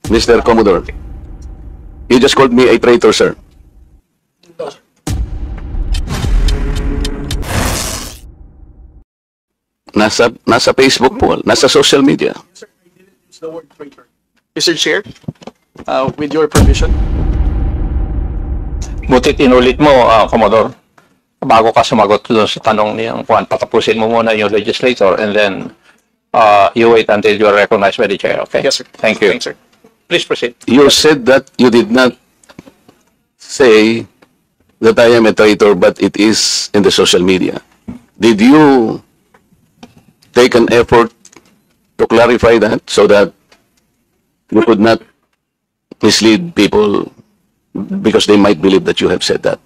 Mr. Commodore, you just called me a traitor, sir. Nasa Facebook po, nasa social media. Mr. Chair, with your permission. Butit inulit mo, Commodore. Bago ka sumagot doon sa tanong niyang Juan, patapusin mo muna yung legislator and then you wait until you are recognized by the chair, okay? Yes, sir. Thank you. Thanks, sir. Please proceed. You said that you did not say that I am a traitor, but it is in the social media. Did you take an effort to clarify that so that you could not mislead people because they might believe that you have said that?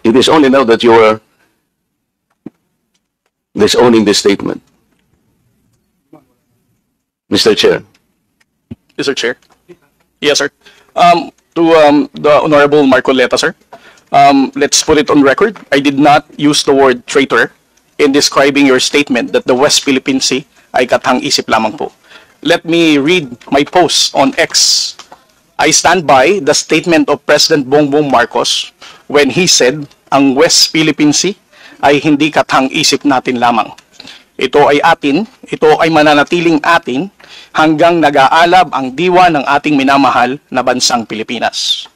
It is only now that you are disowning this statement. Mr. Chair. Mr. Chair. Yes, sir. To the Honorable Marcoleta, sir. Let's put it on record. I did not use the word traitor in describing your statement that the West Philippine Sea ay katang-isip lamang po. Let me read my post on X. I stand by the statement of President Bongbong Marcos when he said ang West Philippine Sea ay hindi katang-isip natin lamang. Ito ay atin, ito ay mananatiling atin hanggang nag-aalab ang diwa ng ating minamahal na bansang Pilipinas.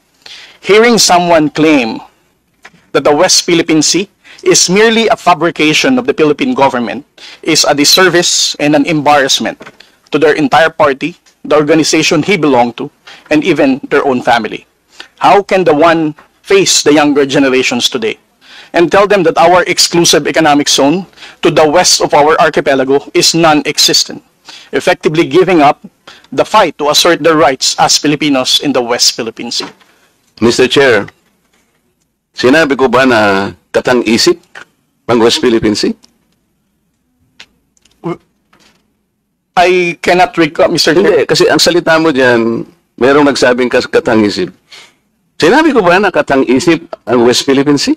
Hearing someone claim that the West Philippine Sea is merely a fabrication of the Philippine government is a disservice and an embarrassment to their entire party, the organization he belonged to, and even their own family. How can the one face the younger generations today and tell them that our exclusive economic zone to the west of our archipelago is non-existent, effectively giving up the fight to assert their rights as Filipinos in the West Philippine Sea? Mr. Chair, sinabi ko ba na katang-isip ng West Philippine Sea? I cannot recall, Mr. Chair. Hindi, kasi ang salita mo dyan, merong nagsabing katang-isip. Sinabi ko ba na katang-isip ang West Philippine Sea?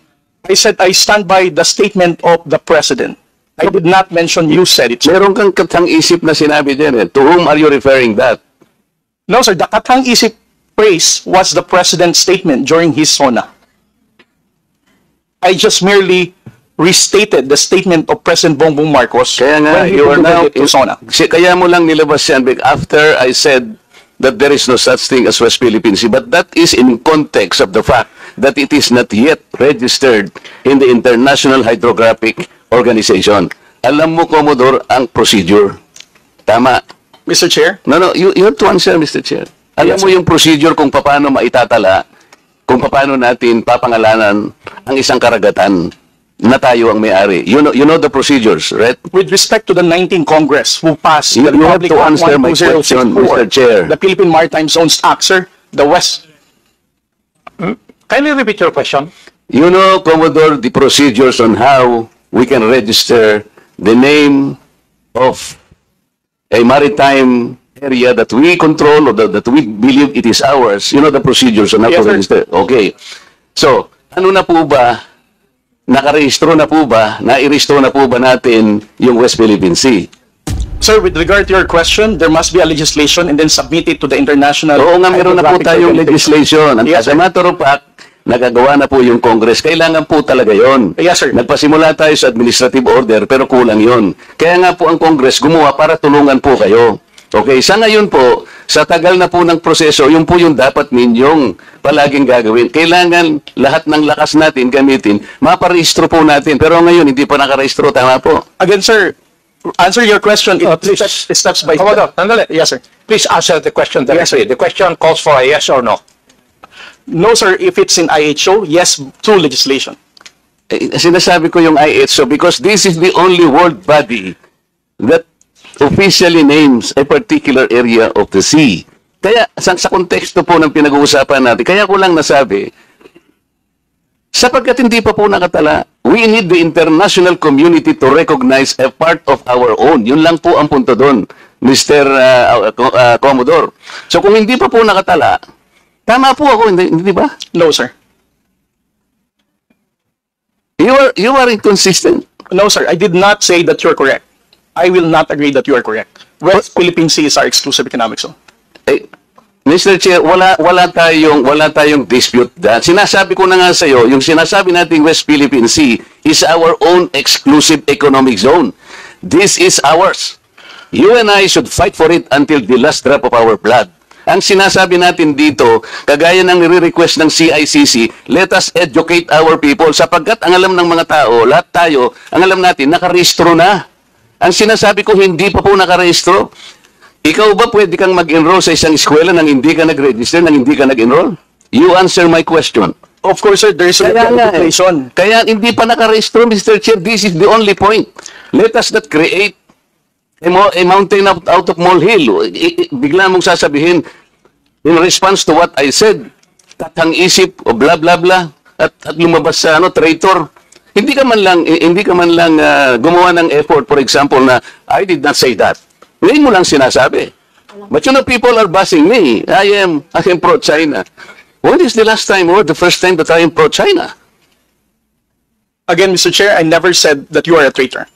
I said I stand by the statement of the President. I did not mention you said it, sir. Meron kang katang-isip na sinabi dyan eh. To whom are you referring that? No, sir. The katang-isip phrase was the President's statement during his SONA. I just merely restated the statement of President Bongbong Marcos Kaya nga, when he you are now, presented it to SONA. kaya mo lang nilabas yan after I said that there is no such thing as West Philippine Sea. But that is in context of the fact that it is not yet registered in the International Hydrographic Organization. Alam mo, Commodore, ang procedure. Tama. Mr. Chair? No, you have to answer, Mr. Chair. Alam Yes, mo yung procedure kung paano maitatala, kung paano natin papangalanan ang isang karagatan na tayo ang may-ari. You know the procedures, right? With respect to the 19th Congress who passed You the have Republic to Act answer my 12064, question, Mr. Chair. the Philippine Maritime Zones Act, sir, the West. Kindly repeat your question. You know, Commodore, the procedures on how we can register the name of a maritime area that we control or that we believe it is ours. You know the procedures on how Yes, to sir. register. Okay. So, ano na po ba? Nakarehistro na po ba? Nairehistro na po ba natin yung West Philippine Sea? Sir, with regard to your question, there must be a legislation and then submit it to the international. Oo nga, meron na po Hydrographic tayong Organization. legislation. And Yes, as a sir. matter of fact, nagagawa na po yung Congress. Kailangan po talaga yon. Yes, sir. Nagpasimula tayo sa administrative order, pero kulang yon. Kaya nga po ang Congress gumawa para tulungan po kayo. Okay, sa ngayon po, sa tagal na po ng proseso, yun po yung dapat ninyong palaging gagawin. Kailangan lahat ng lakas natin gamitin, maparehistro po natin. Pero ngayon, hindi pa nakarehistro, tama po. Again, sir, answer your question. Please. Steps by Commodore, step. sandali. Yes, sir. Please answer the question directly. Yes, The question calls for a yes or no. No, sir, if it's in IHO, yes, through legislation. Sinasabi ko yung IHO because this is the only world body that officially names a particular area of the sea. Kaya sa konteksto po ng pinag-uusapan natin, kaya ko lang nasabi, sapagkat hindi pa po nakatala, we need the international community to recognize a part of our own. Yun lang po ang punto doon, Mr. Commodore. So kung hindi pa po nakatala, tama po ako, hindi ba? No, sir. You are inconsistent. No, sir, I did not say that you're correct. I will not agree that you are correct. West Philippine Sea is our exclusive economic zone. Eh, Mr. Chair, wala tayong dispute that. Sinasabi ko na nga sa iyo, yung sinasabi nating West Philippine Sea is our own exclusive economic zone. This is ours. You and I should fight for it until the last drop of our blood. Ang sinasabi natin dito, kagaya ng nire-request ng CICC, let us educate our people sapagkat ang alam ng mga tao, lahat tayo, ang alam natin, nakarehistro na. Ang sinasabi ko, hindi pa po nakarehistro. Ikaw ba pwede kang mag-enroll sa isang eskwela nang hindi ka nag-register, nang hindi ka nag-enroll? You answer my question. Of course, sir, there is a limitation. Kaya hindi pa nakarehistro, Mr. Chair. This is the only point. Let us not create a mountain out of molehill. Bigla mong sasabihin, in response to what I said, tatang isip o blah blah blah at lumabas sa traitor. Hindi ka man lang gumawa ng effort, for example, na I did not say that. Ngayon mo lang sinasabi. But you know, people are bashing me. I am pro-China. When is the last time or the first time that I am pro-China? Again, Mr. Chair, I never said that you are a traitor.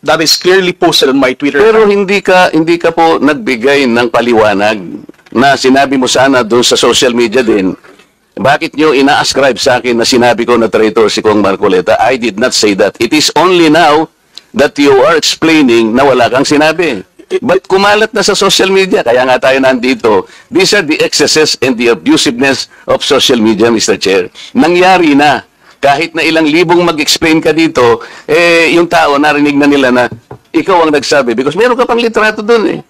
That is clearly posted on my Twitter. Pero hindi ka po nagbigay ng paliwanag na sinabi mo sana doon sa social media din. Bakit nyo ina-ascribe sa akin na sinabi ko na traitor si Kong Marcoleta? I did not say that. It is only now that you are explaining na wala kang sinabi. But kumalat na sa social media, kaya nga tayo nandito. These are the excesses and the abusiveness of social media, Mr. Chair. Nangyari na. Kahit na ilang libong mag-explain ka dito, yung tao narinig na nila na ikaw ang nagsabi. Because meron ka pang litrato dun eh.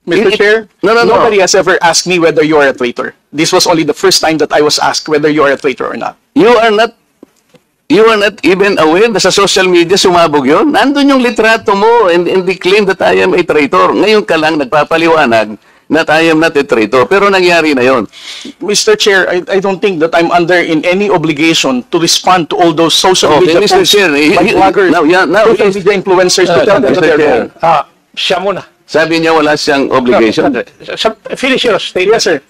Mr. Chair, nobody has ever asked me whether you are a traitor. This was only the first time that I was asked whether you are a traitor or not. You are not even aware na sa social media sumabog yun? Nandun yung litrato mo and they claim that I am a traitor. Ngayon ka lang nagpapaliwanag na I am not a traitor. Pero nangyari na yun. Mr. Chair, I don't think that I'm under in any obligation to respond to all those social media Mr. posts Chair, by bloggers, social media influencers to tell them that they're wrong. Siya muna. Sabi niya wala siyang obligation. Finish your statement. Yes, sir.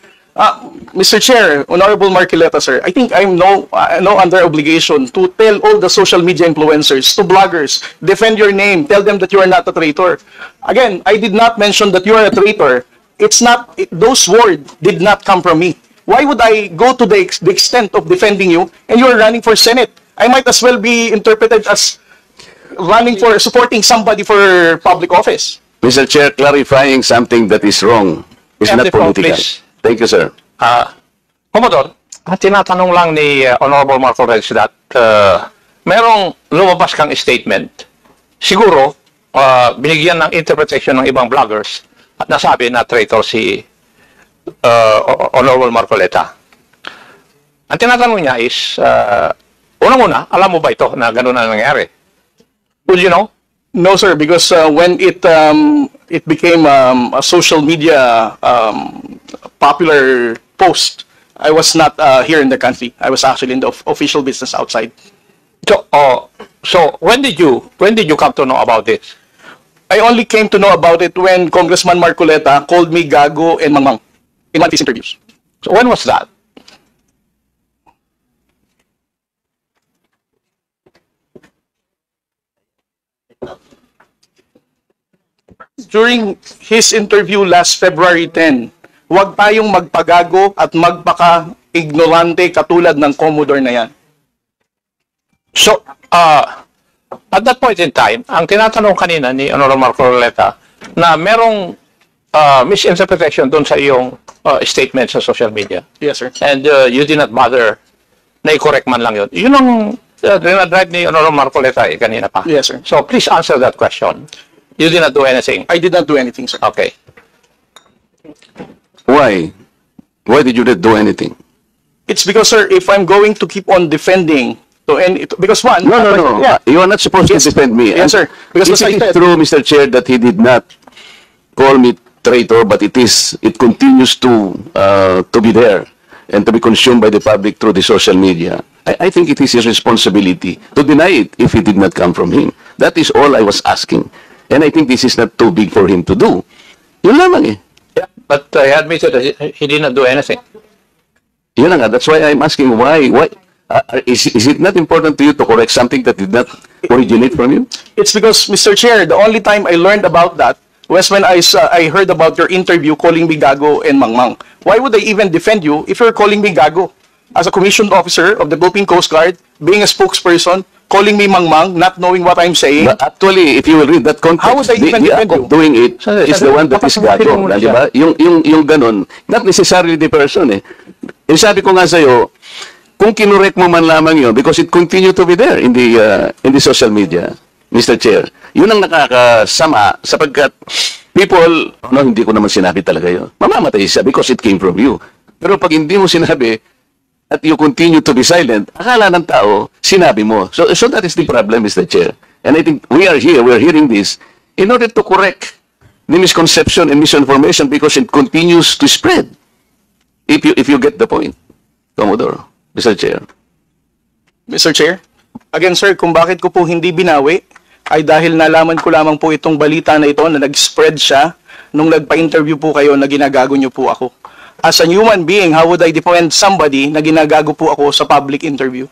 Mr. Chair, Honorable Marcoleta, sir, I think I'm no under obligation to tell all the social media influencers, to bloggers, defend your name, tell them that you are not a traitor. Again, I did not mention that you are a traitor. Those words did not come from me. Why would I go to the extent of defending you and you are running for Senate? I might as well be interpreted as supporting somebody for public office. Mr. Chair, clarifying something that is wrong is not political. Please. Thank you, sir. Commodore, tinatanong lang ni Honorable Marco Reds that merong lumabas kang statement. Siguro, binigyan ng interpretation ng ibang bloggers at nasabi na traitor si Honorable Marcoleta. Ang tinatanong niya is, unang-una, alam mo ba ito na gano'n na nangyari? Would you know? No, sir, because when it became a social media popular post, I was not here in the country. I was actually in the official business outside. So when did you come to know about this? I only came to know about it when Congressman Marcoleta called me gago and mangmang in one of his interviews. So when was that? During his interview last February 10, huwag tayong magpagago at magpaka-ignorante katulad ng Commodore na yan. So, at that point in time, ang tinatanong kanina ni Honorable Marcoleta na merong misinterpretation doon sa iyong statement sa social media. Yes, sir. And you did not bother na i-correct man lang yun. Yun ang dinadrive ni Honorable Marcoleta kanina pa. Yes, sir. So, please answer that question. You did not do anything. I did not do anything, sir. Okay. Why? Why did you not do anything? It's because, sir, if I'm going to keep on defending because one... No. Yeah. You are not supposed to defend me. Yes, sir. Because If it is true, Mr. Chair, that he did not call me traitor, but it continues to be there and to be consumed by the public through the social media. I think it is his responsibility to deny it if it did not come from him. That is all I was asking. And I think this is not too big for him to do. Yun lamang eh. Yeah, but he admitted that he did not do anything. Yun na nga. That's why I'm asking why. Is it not important to you to correct something that did not originate from you? It's because, Mr. Chair, the only time I learned about that Westman, I heard about your interview calling me gago and mangmang. Why would I even defend you if you're calling me gago? As a commissioned officer of the Philippine Coast Guard, being a spokesperson, calling me mangmang, not knowing what I'm saying. But actually, if you will read that context, How would I even the defend act of you? doing it Sandali, is the sandali. one that is Papasamahin gago. mo muna Di ba? Yung ganun, not necessarily the person eh. Yung sabi ko nga sa'yo, kung kinurek mo man lamang yun, because it continue to be there in the social media, Mr. Chair, yun ang nakakasama sapagkat people, no, hindi ko naman sinabi talaga yun. Mamamatay siya because it came from you. Pero pag hindi mo sinabi, at you continue to be silent, akala ng tao, sinabi mo. So that is the problem, Mr. Chair. And I think we are hearing this, in order to correct the misconception and misinformation because it continues to spread. If you get the point, Commodore, Mr. Chair. Mr. Chair, again sir, kung bakit ko po hindi binawi, ay dahil nalaman ko lamang po itong balita na ito na nag-spread siya nung nagpa-interview po kayo na ginagago niyo po ako. As a human being, how would I defend somebody na ginagago po ako sa public interview?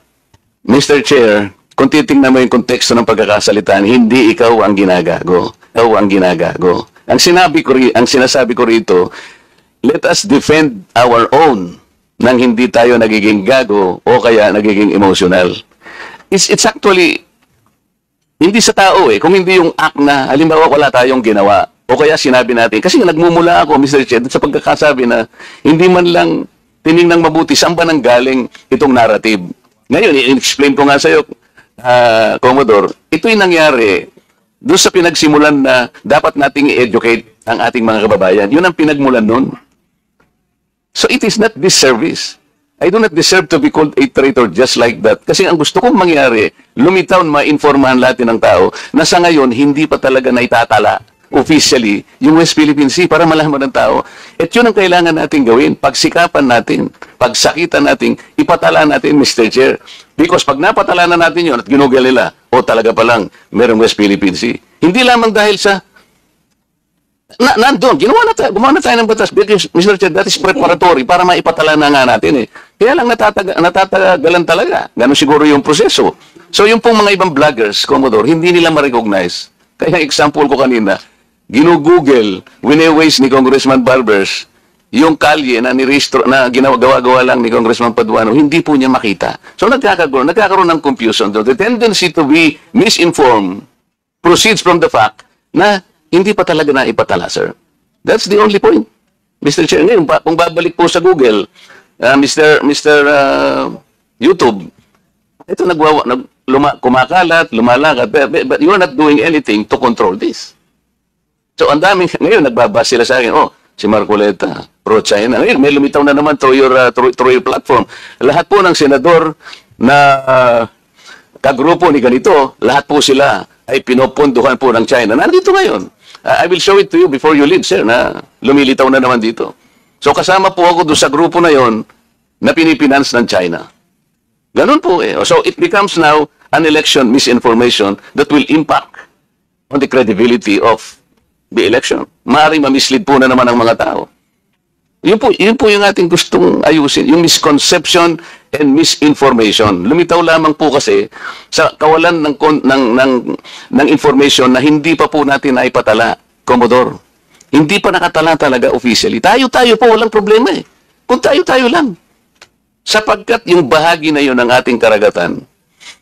Mr. Chair, kung titingnan mo yung konteksto ng pagkakasalitaan, hindi ikaw ang ginagago. Ikaw ang ginagago. Ang sinasabi ko rito, let us defend our own nang hindi tayo nagiging gago o kaya nagiging emotional. It's actually, hindi sa tao eh, kung hindi yung act na, halimbawa wala tayong ginawa, o kaya sinabi natin, kasi nagmumula ako, Mr. Chair, sa pagkakasabi na hindi man lang tiningnang mabuti, saan ba nang galing itong narrative? Ngayon, i-explain ko nga sa'yo, Commodore, ito'y nangyari doon sa pinagsimulan na dapat nating i-educate ang ating mga kababayan. Yun ang pinagmulan nun. So it is not disservice. I do not deserve to be called a traitor just like that. Kasi ang gusto kong mangyari, lumitaw na ma-informahan natin ng tao na sa ngayon, hindi pa talaga naitatala officially yung West Philippine Sea para malaman ng tao. At yun ang kailangan natin gawin. Pagsikapan natin, pagsakitan natin, ipatala natin, Mr. Chair. Because pag napatala na natin yun at ginugol nila, talaga palang merong West Philippine Sea. Hindi lamang dahil sa nandun, gumawa na tayo ng batas. Because, Mr. Chair, that is preparatory para maipatala na nga natin eh. Kaya lang natatagalan talaga. Ganun siguro yung proseso. So yung pong mga ibang vloggers, Commodore, hindi nila ma-recognize. Kaya example ko kanina, ginugoogle, wine-waste ni Congressman Barbers, yung kalye na nirehistro, na ginagawa-gawa lang ni Congressman Paduano, hindi po niya makita. So nagkakaroon ng confusion. The tendency to be misinformed proceeds from the fact na hindi pa talaga na ipatala, sir. That's the only point. Mr. Chair, ngayon, kung babalik po sa Google, Mr. YouTube, ito kumakalat, lumalakad, but you're not doing anything to control this. So, ang daming, ngayon, nagbabas sila sa akin, si Marcoleta, pro-China. Ngayon, may lumitaw na naman through your platform. Lahat po ng senador na kagrupo ni ganito, lahat po sila ay pinoponduhan po ng China. Nandito ngayon. I will show it to you before you leave, sir, na lumilitaw na naman dito. So, kasama po ako doon sa grupo na yon na pinipinance ng China. Ganun po eh. So, it becomes now an election misinformation that will impact on the credibility of the election. Maaaring mamislead po na naman ang mga tao. Yun po yung ating gustong ayusin, yung misconception and misinformation. Lumitaw lamang po kasi sa kawalan ng information na hindi pa po natin naipatala, Commodore. Hindi pa nakatala talaga officially. Tayo po, walang problema eh. Kung tayo lang. Sapagkat yung bahagi na yun ng ating karagatan,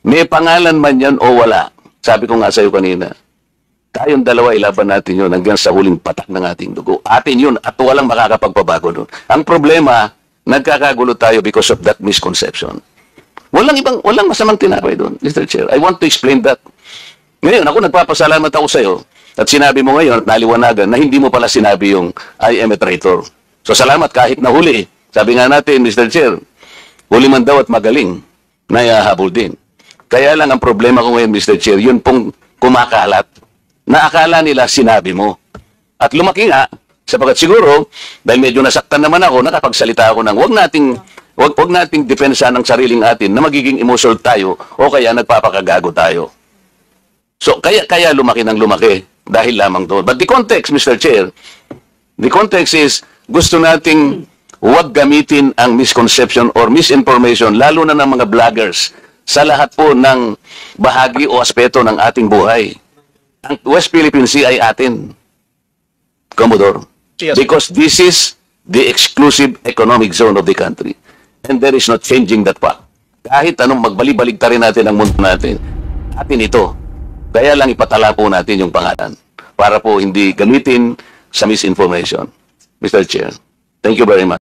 may pangalan man yan o wala. Sabi ko nga sa'yo kanina, tayong dalawa ilaban natin yun hanggang sa huling patak ng ating dugo. Atin yun at walang makakapagpabago doon. Ang problema, nagkakagulo tayo because of that misconception. Walang masamang tinapay doon, Mr. Chair. I want to explain that. Ngayon, ako nagpapasalamat ako sa'yo at sinabi mo ngayon at naliwanagan na hindi mo pala sinabi yung I am a traitor. So salamat kahit nahuli. Sabi nga natin, Mr. Chair, huli man daw at magaling, nayahabol din. Kaya lang ang problema ko ngayon, Mr. Chair, yun pong kumakalat na akala nila sinabi mo. At lumaki nga, sapagkat siguro, dahil medyo nasaktan naman ako, nakapagsalita ako ng wag nating depensa ng sariling atin na magiging emotional tayo o kaya nagpapakagago tayo. So, kaya lumaki ng lumaki dahil lamang doon. But the context, Mr. Chair, the context is gusto nating huwag gamitin ang misconception or misinformation, lalo na ng mga vloggers, sa lahat po ng bahagi o aspeto ng ating buhay. Ang West Philippine Sea ay atin. Commodore. Yes, sir. Because this is the exclusive economic zone of the country. And there is no changing that fact. Kahit anong magbali-baligta rin natin ang mundo natin, atin ito. Kaya lang ipatala po natin yung pangalan para po hindi gamitin sa misinformation. Mr. Chair, thank you very much.